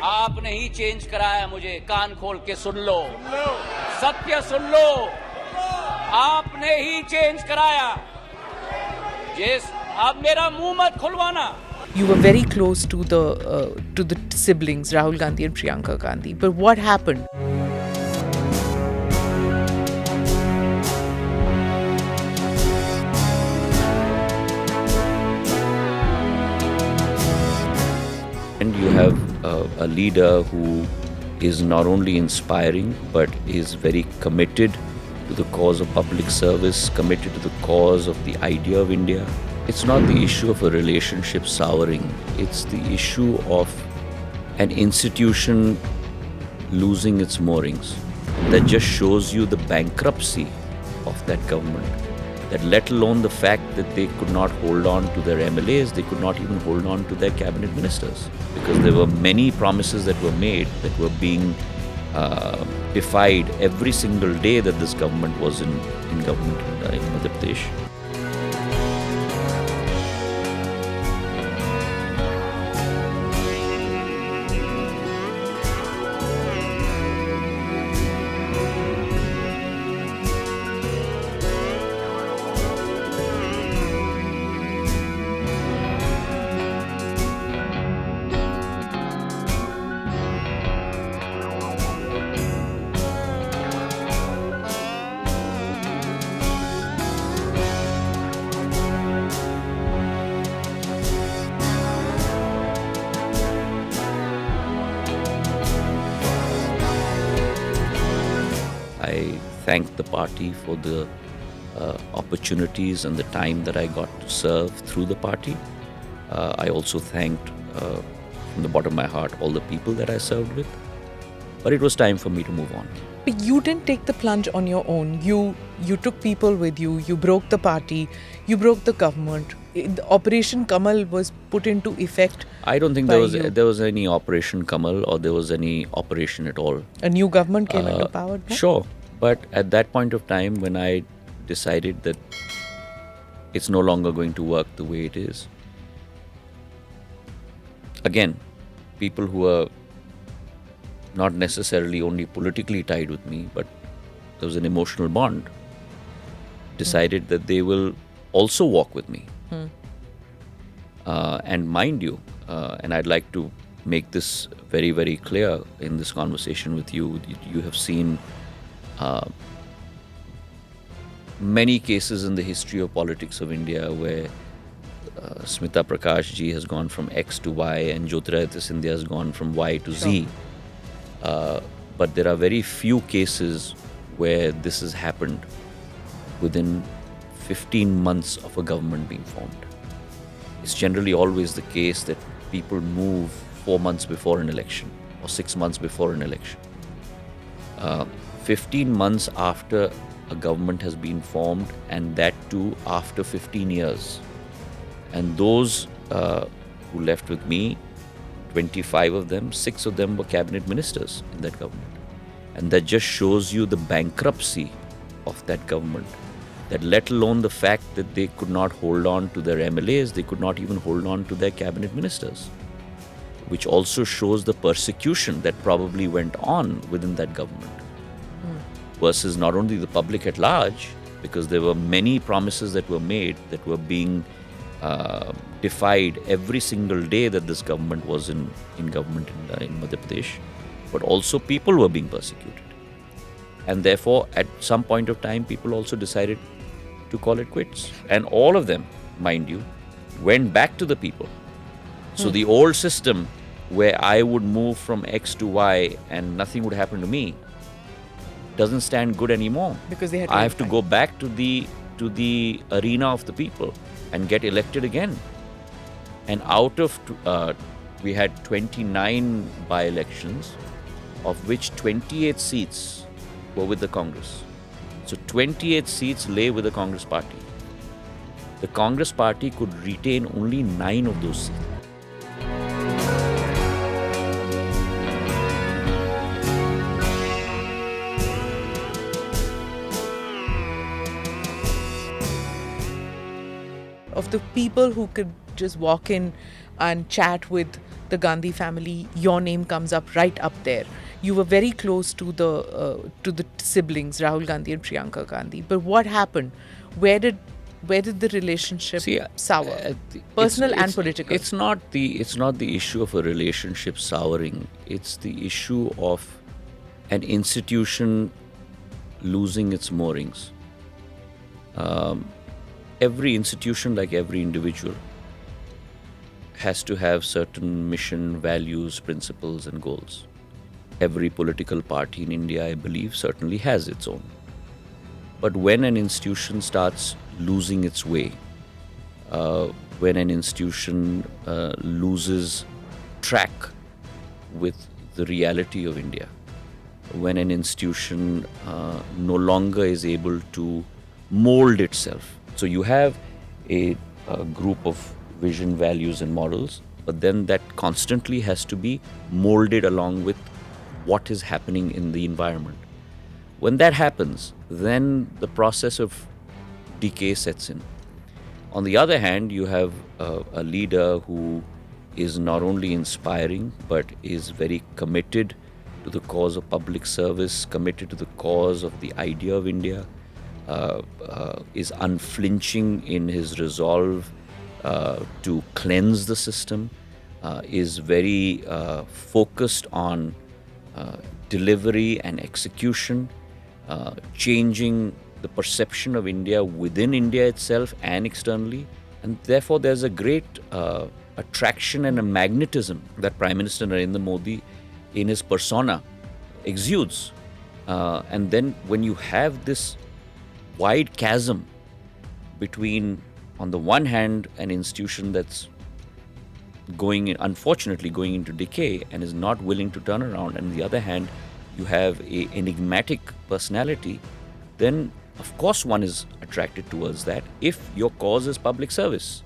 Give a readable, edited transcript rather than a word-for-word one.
आपने ही चेंज कराया मुझे, कान खोल के सुन लो, सत्य सुन लो, आपने ही चेंज कराया। जिस अब मेरा मुंह मत खुलवाना। You were very close to the siblings, Rahul Gandhi and Priyanka Gandhi. But what happened? And you have a leader who is not only inspiring but is very committed to the cause of public service, committed to the cause of the idea of India. It's not the issue of a relationship souring. It's the issue of an institution losing its moorings. That just shows you the bankruptcy of that government. That let alone the fact that they could not hold on to their MLAs, they could not even hold on to their cabinet ministers. Because there were many promises that were made that were being defied every single day that this government was in government in Madhya Pradesh. I thank the party for the opportunities and the time that I got to serve through the party. I also thanked from the bottom of my heart all the people that I served with. But it was time for me to move on. But you didn't take the plunge on your own. You took people with you. You broke the party. You broke the government. The Operation Kamal was put into effect. I don't think there was any Operation Kamal or there was any operation at all. A new government came into power. No? Sure. But at that point of time when I decided that it's no longer going to work the way it is, again, people who are not necessarily only politically tied with me, but there was an emotional bond, decided that they will also walk with me. And mind you, and I'd like to make this very, very clear in this conversation with you, you have seen many cases in the history of politics of India where Smita Prakash ji has gone from X to Y and Jyotiraditya Scindia has gone from Y to Z. But there are very few cases where this has happened within 15 months of a government being formed. It's generally always the case that people move 4 months before an election or 6 months before an election. 15 months after a government has been formed, and that too after 15 years. And those who left with me, 25 of them, 6 of them were cabinet ministers in that government. And that just shows you the bankruptcy of that government. That let alone the fact that they could not hold on to their MLAs, they could not even hold on to their cabinet ministers. Which also shows the persecution that probably went on within that government. Versus not only the public at large, because there were many promises that were made that were being defied every single day that this government was in government in Madhya Pradesh, but also people were being persecuted. And therefore, at some point of time, people also decided to call it quits. And all of them, mind you, went back to the people. So the old system where I would move from X to Y and nothing would happen to me doesn't stand good anymore. Because I have to go back to the arena of the people and get elected again. And out of we had 29 by-elections, of which 28 seats were with the Congress. So 28 seats lay with the Congress party. The Congress party could retain only 9 of those seats. Of the people who could just walk in and chat with the Gandhi family, your name comes up right up there. You were very close to the siblings, Rahul Gandhi and Priyanka Gandhi. But what happened? Where did the relationship sour? Personal and political. It's not the issue of a relationship souring. It's the issue of an institution losing its moorings. Every institution, like every individual, has to have certain mission, values, principles, and goals. Every political party in India, I believe, certainly has its own. But when an institution starts losing its way, when an institution loses track with the reality of India, when an institution no longer is able to mold itself. So you have a group of vision, values, and models, but then that constantly has to be molded along with what is happening in the environment. When that happens, then the process of decay sets in. On the other hand, you have a leader who is not only inspiring, but is very committed to the cause of public service, committed to the cause of the idea of India, is unflinching in his resolve to cleanse the system, is very focused on delivery and execution, changing the perception of India within India itself and externally. And therefore, there's a great attraction and a magnetism that Prime Minister Narendra Modi in his persona exudes. And then when you have this wide chasm between, on the one hand, an institution that's unfortunately going into decay and is not willing to turn around, and on the other hand, you have an enigmatic personality, then of course one is attracted towards that if your cause is public service.